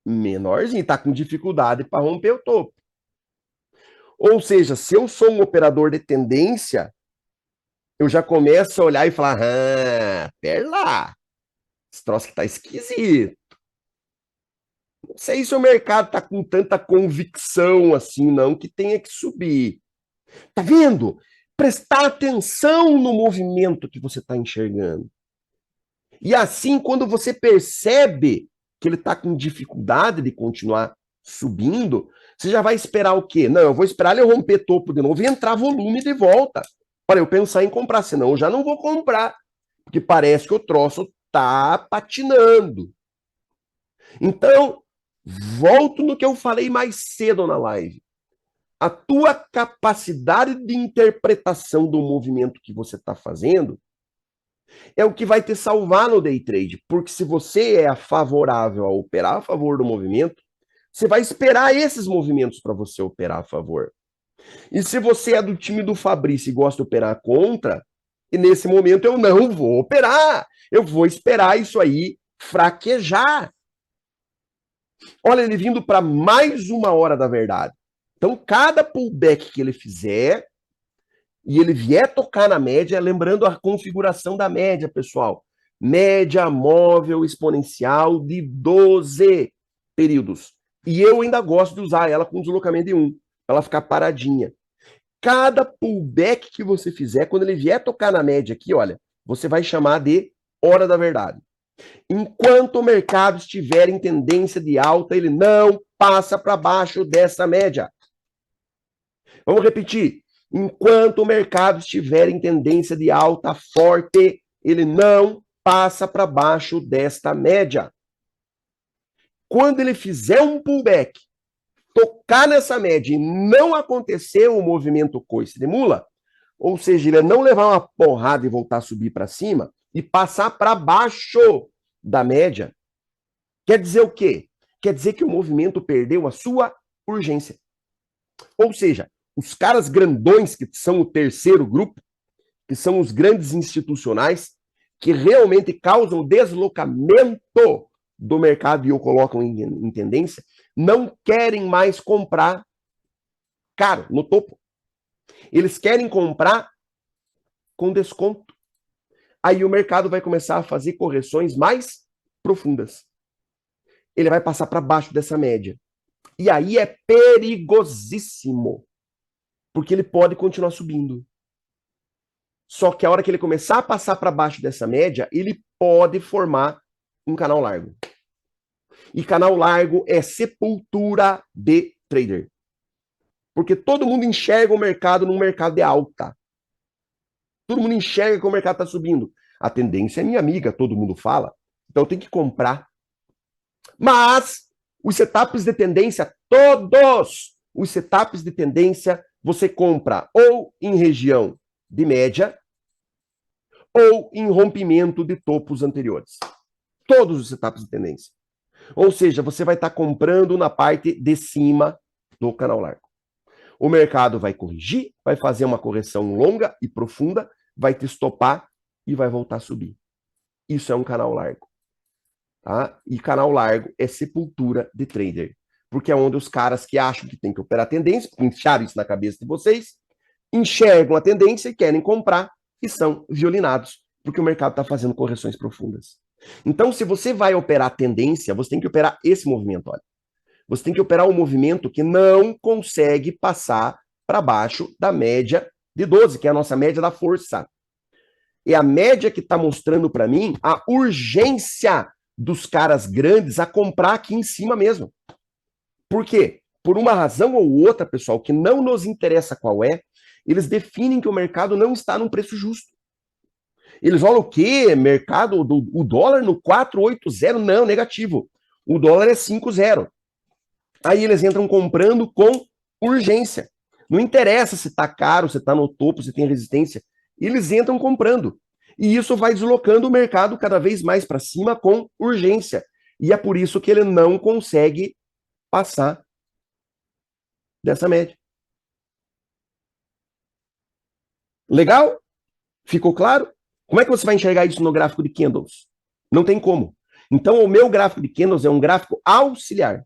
A: Menorzinho, tá com dificuldade para romper o topo. Ou seja, se eu sou um operador de tendência, eu já começo a olhar e falar, pera lá, esse troço que tá esquisito. Não sei se o mercado tá com tanta convicção assim, não, que tenha que subir. Tá vendo? Prestar atenção no movimento que você está enxergando. E assim, quando você percebe que ele está com dificuldade de continuar subindo, você já vai esperar o quê? Não, eu vou esperar ele romper topo de novo e entrar volume de volta. Para eu pensar em comprar, senão eu já não vou comprar. Porque parece que o troço tá patinando. Então, volto no que eu falei mais cedo na live. A tua capacidade de interpretação do movimento que você está fazendo é o que vai te salvar no day trade. Porque se você é favorável a operar a favor do movimento, você vai esperar esses movimentos para você operar a favor. E se você é do time do Fabrício e gosta de operar contra, e nesse momento eu não vou operar. Eu vou esperar isso aí fraquejar. Olha, ele vindo para mais uma hora da verdade. Então, cada pullback que ele fizer e ele vier tocar na média, lembrando a configuração da média, pessoal. Média móvel exponencial de 12 períodos. E eu ainda gosto de usar ela com deslocamento de 1, para ela ficar paradinha. Cada pullback que você fizer, quando ele vier tocar na média aqui, olha, você vai chamar de hora da verdade. Enquanto o mercado estiver em tendência de alta, ele não passa para baixo dessa média. Vamos repetir. Enquanto o mercado estiver em tendência de alta forte, ele não passa para baixo desta média. Quando ele fizer um pullback, tocar nessa média e não acontecer o movimento coice de mula, ou seja, ele não levar uma porrada e voltar a subir para cima e passar para baixo da média, quer dizer o quê? Quer dizer que o movimento perdeu a sua urgência. Ou seja, os caras grandões, que são o terceiro grupo, que são os grandes institucionais, que realmente causam deslocamento do mercado e o colocam em tendência, não querem mais comprar caro, no topo. Eles querem comprar com desconto. Aí o mercado vai começar a fazer correções mais profundas. Ele vai passar para baixo dessa média. E aí é perigosíssimo, porque ele pode continuar subindo. Só que a hora que ele começar a passar para baixo dessa média, ele pode formar um canal largo. E canal largo é sepultura de trader. Porque todo mundo enxerga o mercado num mercado de alta. Todo mundo enxerga que o mercado está subindo. A tendência é minha amiga, todo mundo fala. Então tem que comprar. Mas os setups de tendência, todos os setups de tendência, você compra ou em região de média ou em rompimento de topos anteriores. Todos os setups de tendência. Ou seja, você vai estar comprando na parte de cima do canal largo. O mercado vai corrigir, vai fazer uma correção longa e profunda, vai te estopar e vai voltar a subir. Isso é um canal largo. Tá? E canal largo é sepultura de trader. Porque é onde os caras que acham que tem que operar tendência, enfiaram isso na cabeça de vocês, enxergam a tendência e querem comprar e são violinados, porque o mercado está fazendo correções profundas. Então, se você vai operar tendência, você tem que operar esse movimento, olha. Você tem que operar um movimento que não consegue passar para baixo da média de 12, que é a nossa média da força. É a média que está mostrando para mim a urgência dos caras grandes a comprar aqui em cima mesmo. Por quê? Por uma razão ou outra, pessoal, que não nos interessa qual é, eles definem que o mercado não está num preço justo. Eles olham o quê? Mercado, o dólar no 4,80? Não, negativo. O dólar é 5,0. Aí eles entram comprando com urgência. Não interessa se está caro, se está no topo, se tem resistência. Eles entram comprando. E isso vai deslocando o mercado cada vez mais para cima com urgência. E é por isso que ele não consegue passar dessa média. Legal? Ficou claro? Como é que você vai enxergar isso no gráfico de candles? Não tem como. Então, o meu gráfico de candles é um gráfico auxiliar.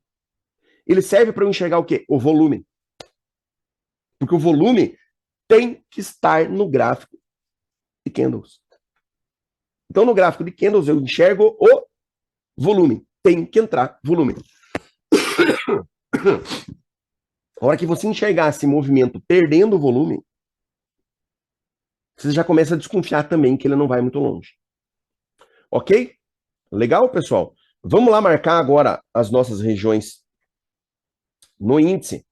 A: Ele serve para eu enxergar o quê? O volume. Porque o volume tem que estar no gráfico de candles. Então, no gráfico de candles, eu enxergo o volume. Tem que entrar volume. A hora que você enxergar esse movimento perdendo o volume, você já começa a desconfiar também que ele não vai muito longe. Ok? Legal, pessoal? Vamos lá marcar agora as nossas regiões no índice.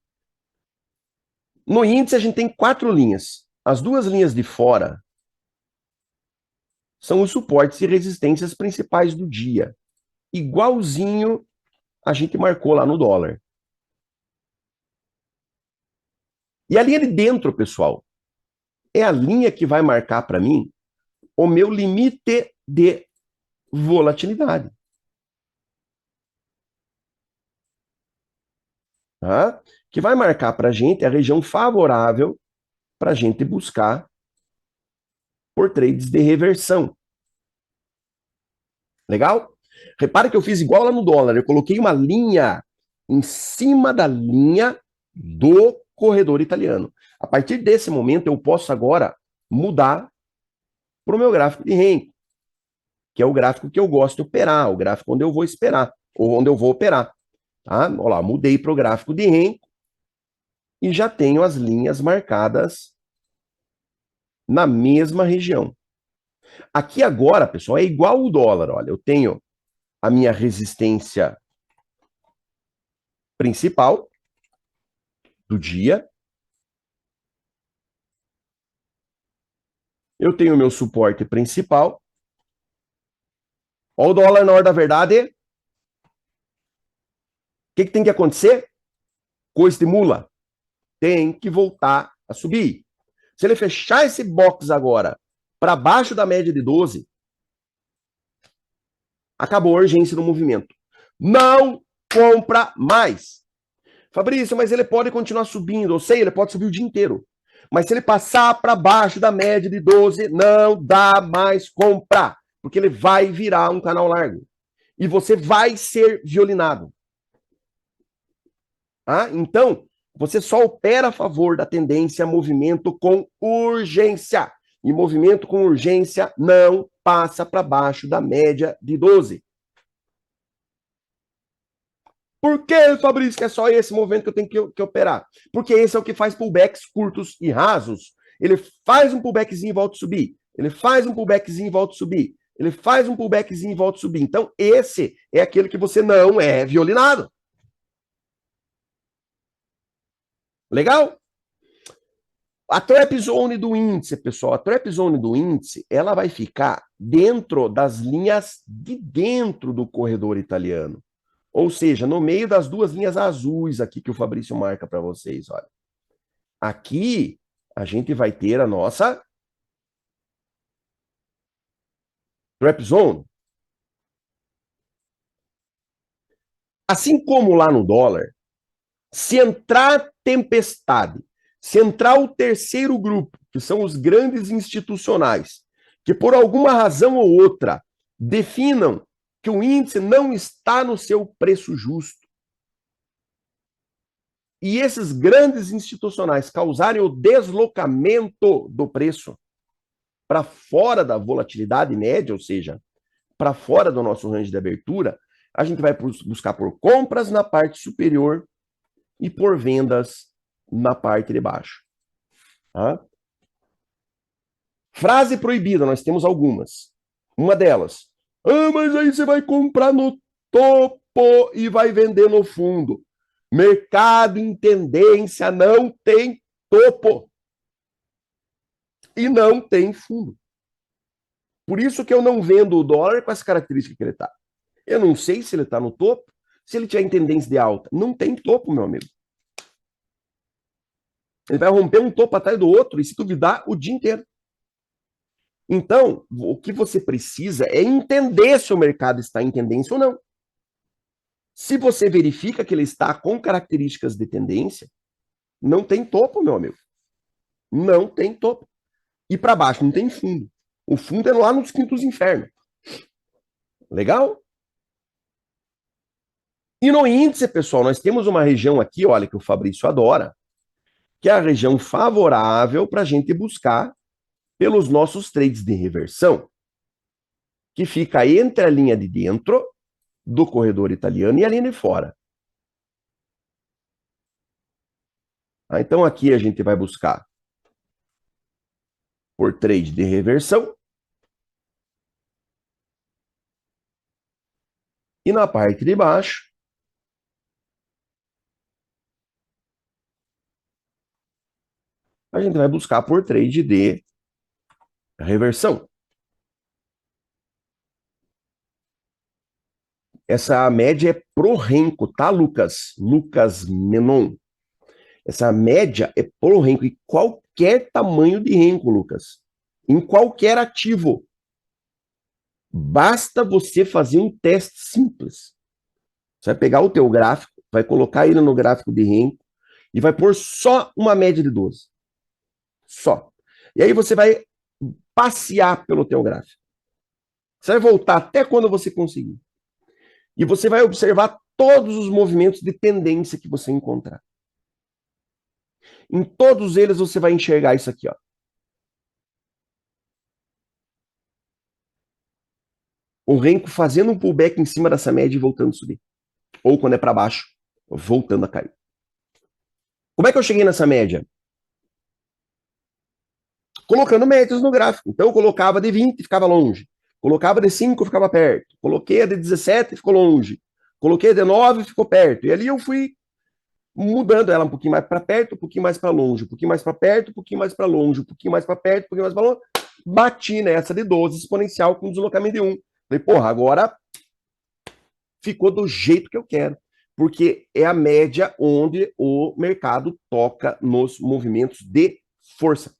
A: No índice, a gente tem 4 linhas. As 2 linhas de fora são os suportes e resistências principais do dia. Igualzinho a gente marcou lá no dólar. E a linha de dentro, pessoal, é a linha que vai marcar para mim o meu limite de volatilidade. Tá? Que vai marcar para a gente a região favorável para a gente buscar por trades de reversão. Legal? Repare que eu fiz igual lá no dólar. Eu coloquei uma linha em cima da linha do corredor italiano. A partir desse momento, eu posso agora mudar para o meu gráfico de Renko, que é o gráfico que eu gosto de operar, o gráfico onde eu vou esperar, ou onde eu vou operar. Tá? Olha lá, mudei para o gráfico de Renko e já tenho as linhas marcadas na mesma região. Aqui agora, pessoal, é igual o dólar. Olha, eu tenho a minha resistência principal do dia. Eu tenho o meu suporte principal. Olha o dólar na hora da verdade. O que tem que acontecer? Coisa de mula. Tem que voltar a subir. Se ele fechar esse box agora para baixo da média de 12, acabou a urgência do movimento. Não compra mais. Fabrício, mas ele pode continuar subindo. Eu sei, ele pode subir o dia inteiro. Mas se ele passar para baixo da média de 12, não dá mais compra. Porque ele vai virar um canal largo. E você vai ser violinado. Ah, então, você só opera a favor da tendência a movimento com urgência. E movimento com urgência não passa para baixo da média de 12. Por que, Fabrício, que é só esse movimento que eu tenho que operar? Porque esse é o que faz pullbacks curtos e rasos. Ele faz um pullbackzinho e volta a subir. Ele faz um pullbackzinho e volta a subir. Ele faz um pullbackzinho e volta a subir. Então, esse é aquele que você não é violinado. Legal? A trap zone do índice, pessoal, a trap zone do índice, ela vai ficar dentro das linhas de dentro do corredor italiano. Ou seja, no meio das 2 linhas azuis aqui que o Fabrício marca para vocês, olha. Aqui a gente vai ter a nossa trap zone. Assim como lá no dólar, se entrar tempestade, se entrar o terceiro grupo, que são os grandes institucionais, que por alguma razão ou outra definam que o índice não está no seu preço justo, e esses grandes institucionais causarem o deslocamento do preço para fora da volatilidade média, ou seja, para fora do nosso range de abertura, a gente vai buscar por compras na parte superior e por vendas na parte de baixo. Tá? Frase proibida, nós temos algumas. Uma delas, Ah, mas aí você vai comprar no topo e vai vender no fundo. Mercado em tendência não tem topo e não tem fundo. Por isso que eu não vendo o dólar com as características que ele está. Eu não sei se ele está no topo, se ele tiver em tendência de alta. Não tem topo, meu amigo. Ele vai romper um topo atrás do outro e se duvidar o dia inteiro. Então, o que você precisa é entender se o mercado está em tendência ou não. Se você verifica que ele está com características de tendência, não tem topo, meu amigo. Não tem topo. E para baixo não tem fundo. O fundo é lá nos quintos infernos. Legal? E no índice, pessoal, nós temos uma região aqui, olha, que o Fabrício adora, que é a região favorável para a gente buscar pelos nossos trades de reversão, que fica entre a linha de dentro do corredor italiano e a linha de fora. Então aqui a gente vai buscar por trade de reversão. E na parte de baixo, a gente vai buscar por trade de reversão. Essa média é pro Renko, tá, Lucas? Lucas Menon. Essa média é pro Renko e qualquer tamanho de Renko, Lucas. Em qualquer ativo. Basta você fazer um teste simples. Você vai pegar o teu gráfico, vai colocar ele no gráfico de Renko e vai pôr só uma média de 12. Só. E aí você vai passear pelo teu gráfico. Você vai voltar até quando você conseguir. E você vai observar todos os movimentos de tendência que você encontrar. Em todos eles você vai enxergar isso aqui, ó. O Renko fazendo um pullback em cima dessa média e voltando a subir. Ou quando é para baixo, voltando a cair. Como é que eu cheguei nessa média? Colocando médias no gráfico. Então eu colocava de 20 e ficava longe. Colocava de 5 e ficava perto. Coloquei a de 17 e ficou longe. Coloquei a de 9 e ficou perto. E ali eu fui mudando ela um pouquinho mais para perto, um pouquinho mais para longe, um pouquinho mais para perto, um pouquinho mais para longe, um pouquinho mais para perto, um pouquinho mais para longe. Bati nessa de 12 exponencial com deslocamento de 1. Falei, porra, agora ficou do jeito que eu quero. Porque é a média onde o mercado toca nos movimentos de força.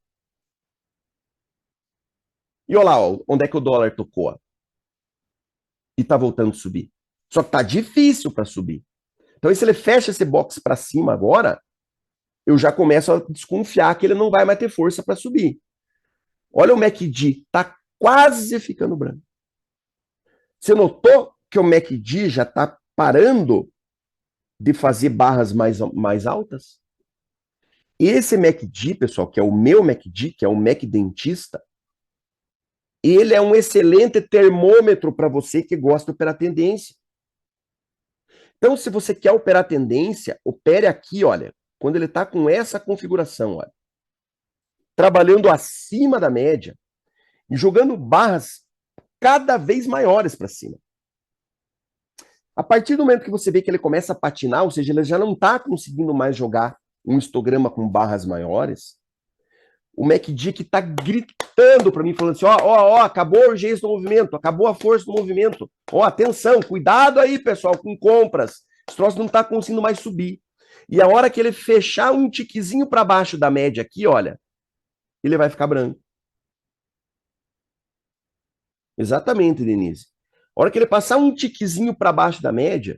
A: E olha lá, ó, onde é que o dólar tocou? E tá voltando a subir. Só que tá difícil para subir. Então, se ele fecha esse box para cima agora, eu já começo a desconfiar que ele não vai mais ter força para subir. Olha o MACD, tá quase ficando branco. Você notou que o MACD já está parando de fazer barras mais altas? Esse MACD, pessoal, que é o meu MACD, que é o Mac Dentista, ele é um excelente termômetro para você que gosta de operar tendência. Então, se você quer operar tendência, opere aqui, olha, quando ele está com essa configuração, olha, trabalhando acima da média e jogando barras cada vez maiores para cima. A partir do momento que você vê que ele começa a patinar, ou seja, ele já não está conseguindo mais jogar um histograma com barras maiores, o MACD que está gritando para mim, falando assim, ó, acabou a urgência do movimento, acabou a força do movimento. Ó, atenção, cuidado aí, pessoal, com compras. Esse troço não está conseguindo mais subir. E a hora que ele fechar um tiquezinho para baixo da média aqui, olha, ele vai ficar branco. Exatamente, Denise. A hora que ele passar um tiquezinho para baixo da média,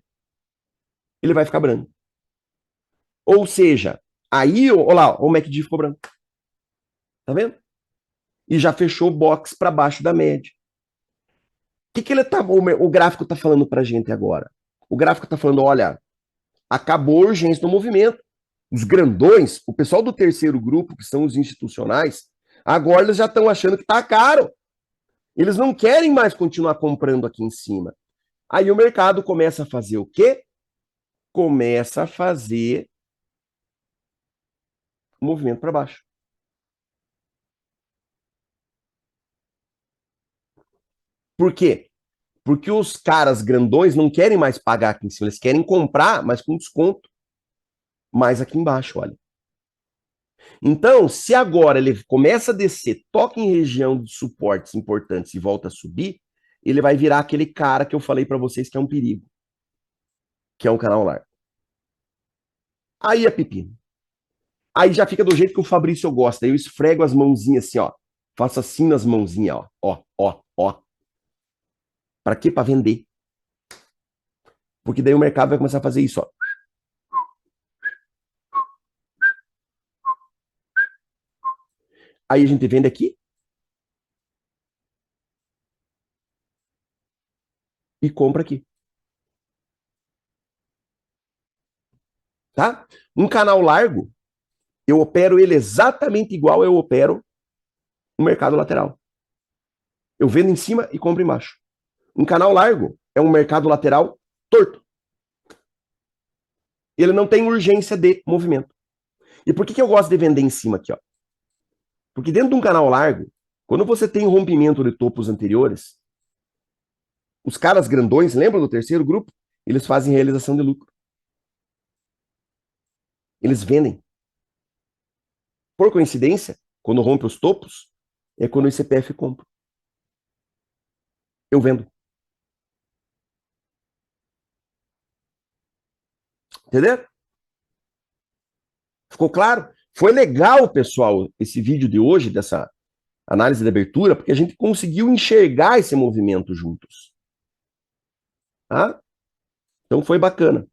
A: ele vai ficar branco. Ou seja, aí, olha lá, o MACD ficou branco. Tá vendo? E já fechou o box para baixo da média. Que ele tá, o gráfico está falando para a gente agora? O gráfico está falando, olha, acabou a urgência do movimento. Os grandões, o pessoal do terceiro grupo, que são os institucionais, agora eles já estão achando que está caro. Eles não querem mais continuar comprando aqui em cima. Aí o mercado começa a fazer o quê? Começa a fazer o movimento para baixo. Por quê? Porque os caras grandões não querem mais pagar aqui em cima, eles querem comprar, mas com desconto mais aqui embaixo, olha. Então, se agora ele começa a descer, toca em região de suportes importantes e volta a subir, ele vai virar aquele cara que eu falei para vocês que é um perigo, que é um canal largo. Aí é pepino. Aí já fica do jeito que o Fabrício gosta. Aí eu esfrego as mãozinhas assim, ó. Faço assim nas mãozinhas, ó. Ó, ó, ó. Para quê? Para vender. Porque daí o mercado vai começar a fazer isso, ó. Aí a gente vende aqui e compra aqui, tá? Um canal largo, eu opero ele exatamente igual eu opero no mercado lateral. Eu vendo em cima e compro embaixo. Um canal largo é um mercado lateral torto. Ele não tem urgência de movimento. E por que, que eu gosto de vender em cima aqui, ó? Porque dentro de um canal largo, quando você tem rompimento de topos anteriores, os caras grandões, lembra do terceiro grupo? Eles fazem realização de lucro. Eles vendem. Por coincidência, quando rompe os topos, é quando o ICPF compra. Eu vendo. Entendeu? Ficou claro? Foi legal, pessoal, esse vídeo de hoje, dessa análise de abertura, porque a gente conseguiu enxergar esse movimento juntos. Tá? Então foi bacana.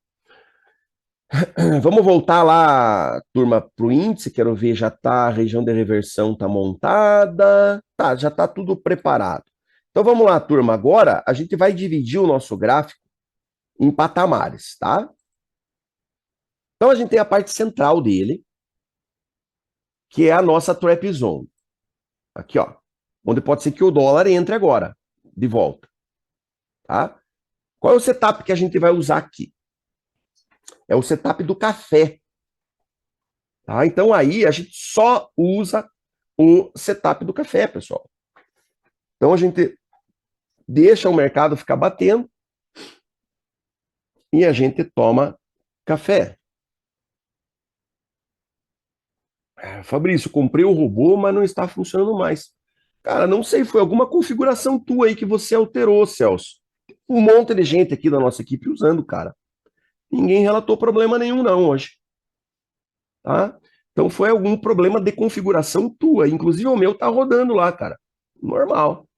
A: Vamos voltar lá, turma, para o índice. Quero ver, já tá, a região de reversão tá montada. Tá, já tá tudo preparado. Então vamos lá, turma. Agora a gente vai dividir o nosso gráfico em patamares, tá? Então a gente tem a parte central dele, que é a nossa trap zone. Aqui, ó. Onde pode ser que o dólar entre agora, de volta, tá? Qual é o setup que a gente vai usar aqui? É o setup do café, tá? Então aí a gente só usa o setup do café, pessoal. Então a gente deixa o mercado ficar batendo e a gente toma café. Fabrício, comprei o robô, mas não está funcionando mais. Cara, não sei, foi alguma configuração tua aí que você alterou, Celso. Um monte de gente aqui da nossa equipe usando, cara. Ninguém relatou problema nenhum não hoje, tá? Então foi algum problema de configuração tua. Inclusive o meu tá rodando lá, cara. Normal,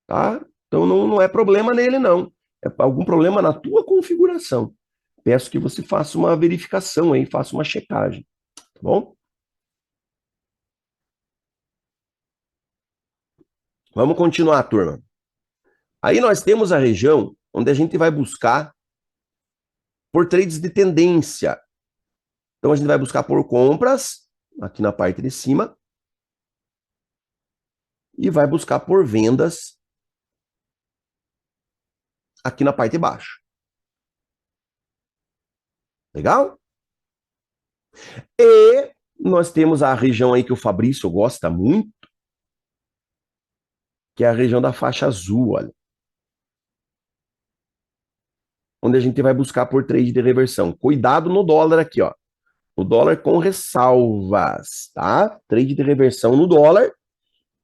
A: tá? Então não é problema nele, não. É algum problema na tua configuração. Peço que você faça uma verificação aí, faça uma checagem, tá bom? Vamos continuar, turma. Aí nós temos a região onde a gente vai buscar por trades de tendência. Então a gente vai buscar por compras, aqui na parte de cima, e vai buscar por vendas aqui na parte de baixo. Legal? E nós temos a região aí que o Fabrício gosta muito, que é a região da faixa azul, olha. Onde a gente vai buscar por trade de reversão. Cuidado no dólar aqui, ó. O dólar com ressalvas, tá? Trade de reversão no dólar,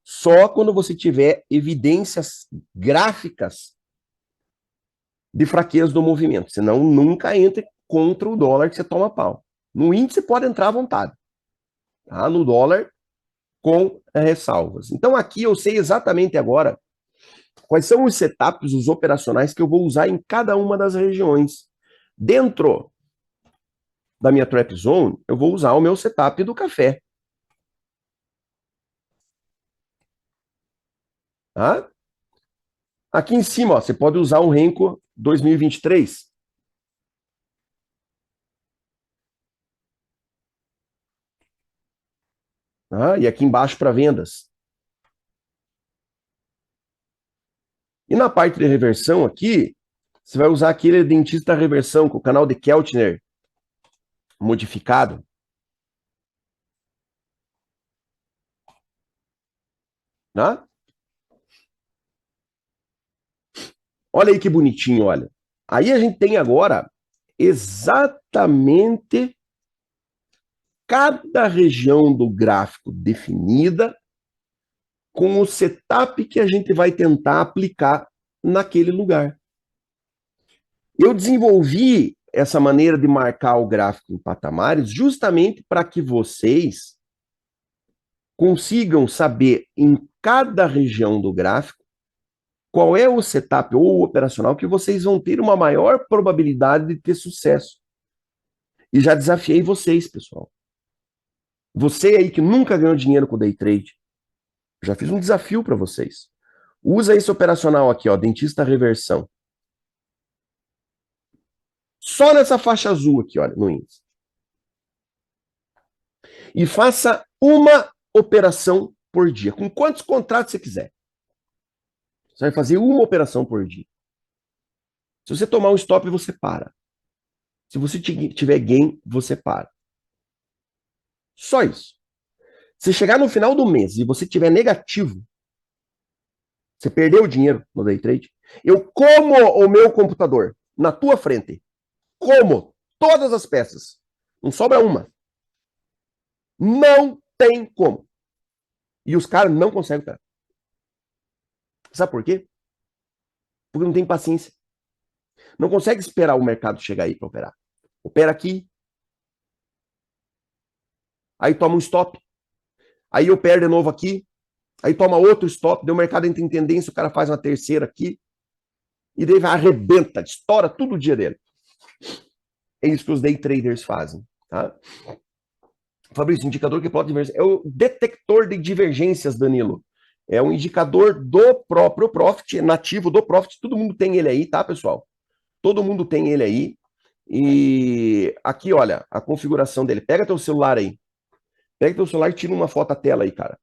A: só quando você tiver evidências gráficas de fraqueza do movimento. Senão, nunca entre contra o dólar que você toma pau. No índice pode entrar à vontade, tá? No dólar com ressalvas. Então, aqui eu sei exatamente agora quais são os setups, os operacionais que eu vou usar em cada uma das regiões. Dentro da minha trap zone, eu vou usar o meu setup do café. Tá? Aqui em cima, ó, você pode usar um Renko 2023. Tá? E aqui embaixo para vendas. E na parte de reversão aqui, você vai usar aquele dentista reversão com o canal de Keltner modificado. Tá? Olha aí que bonitinho, olha. Aí a gente tem agora exatamente cada região do gráfico definida com o setup que a gente vai tentar aplicar naquele lugar. Eu desenvolvi essa maneira de marcar o gráfico em patamares justamente para que vocês consigam saber em cada região do gráfico qual é o setup ou o operacional que vocês vão ter uma maior probabilidade de ter sucesso. E já desafiei vocês, pessoal. Você aí que nunca ganhou dinheiro com day trade, já fiz um desafio para vocês. Usa esse operacional aqui, ó, dentista reversão. Só nessa faixa azul aqui, olha, no índice. E faça uma operação por dia, com quantos contratos você quiser. Você vai fazer uma operação por dia. Se você tomar um stop, você para. Se você tiver gain, você para. Só isso. Se chegar no final do mês e você tiver negativo, você perdeu o dinheiro no day trade, eu como o meu computador na tua frente. Como todas as peças. Não sobra uma. Não tem como. E os caras não conseguem operar. Sabe por quê? Porque não tem paciência. Não consegue esperar o mercado chegar aí para operar. Opera aqui. Aí toma um stop. Aí opera de novo aqui. Aí toma outro stop. Deu o mercado entra em tendência, o cara faz uma terceira aqui. E daí arrebenta, estoura tudo o dia dele. É isso que os day traders fazem. Tá? Fabrício, indicador que plota divergência. É o detector de divergências, Danilo. É um indicador do próprio Profit, nativo do Profit. Todo mundo tem ele aí, tá, pessoal? Todo mundo tem ele aí. E aqui, olha, a configuração dele. Pega teu celular aí. Pega teu celular e tira uma foto à tela aí, cara.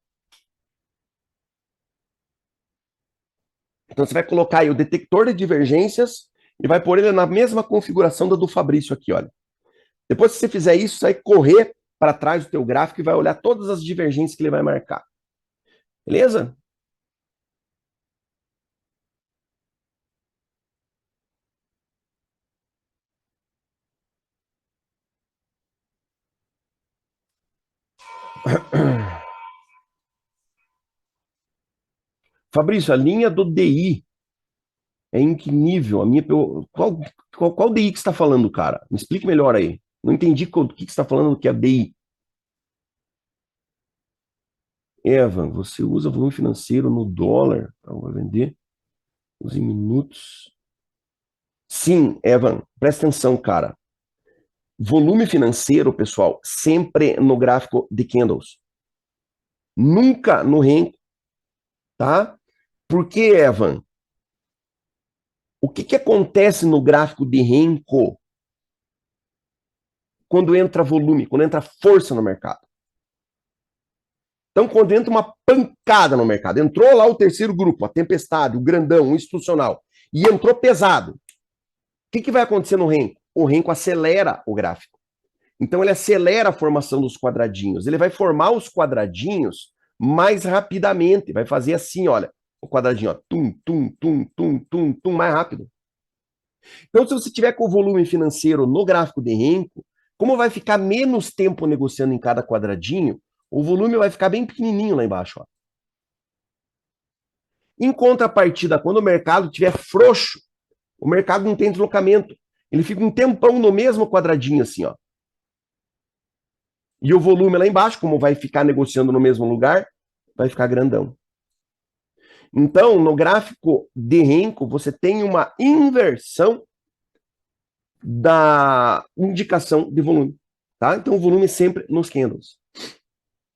A: Então você vai colocar aí o detector de divergências e vai pôr ele na mesma configuração da do Fabrício aqui, olha. Depois que você fizer isso, você vai correr para trás do teu gráfico e vai olhar todas as divergências que ele vai marcar. Beleza? Fabrício, a linha do DI é em que nível? A minha, qual DI que você está falando, cara? Me explique melhor aí. Não entendi o que você está falando que é DI. Evan, você usa volume financeiro no dólar para vender? Use minutos. Sim, Evan, presta atenção, cara. Volume financeiro, pessoal, sempre no gráfico de candles. Nunca no renko, tá? Por que, Evan? O que acontece no gráfico de renko quando entra volume, quando entra força no mercado? Então, quando entra uma pancada no mercado, entrou lá o terceiro grupo, a tempestade, o grandão, o institucional, e entrou pesado. O que vai acontecer no renko? O renko acelera o gráfico. Então, ele acelera a formação dos quadradinhos. Ele vai formar os quadradinhos mais rapidamente. Vai fazer assim, olha, o quadradinho, ó, tum, tum, tum, tum, tum, tum, mais rápido. Então, se você tiver com o volume financeiro no gráfico de renko, como vai ficar menos tempo negociando em cada quadradinho, o volume vai ficar bem pequenininho lá embaixo, ó. Em contrapartida, quando o mercado estiver frouxo, o mercado não tem deslocamento. Ele fica um tempão no mesmo quadradinho assim, ó. E o volume lá embaixo, como vai ficar negociando no mesmo lugar, vai ficar grandão. Então, no gráfico de renko, você tem uma inversão da indicação de volume. Tá? Então, o volume é sempre nos candles.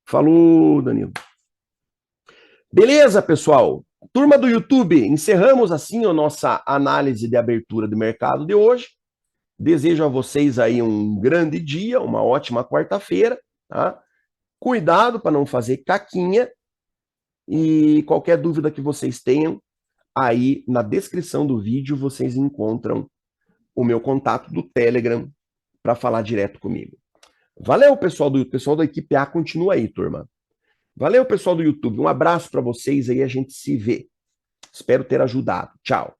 A: Falou, Danilo. Beleza, pessoal? Turma do YouTube, encerramos assim a nossa análise de abertura do mercado de hoje. Desejo a vocês aí um grande dia, uma ótima quarta-feira, tá? Cuidado para não fazer caquinha e qualquer dúvida que vocês tenham, aí na descrição do vídeo vocês encontram o meu contato do Telegram para falar direto comigo. Valeu, pessoal do YouTube. Pessoal da equipe A continua aí, turma. Valeu, pessoal do YouTube. Um abraço para vocês aí, a gente se vê. Espero ter ajudado. Tchau.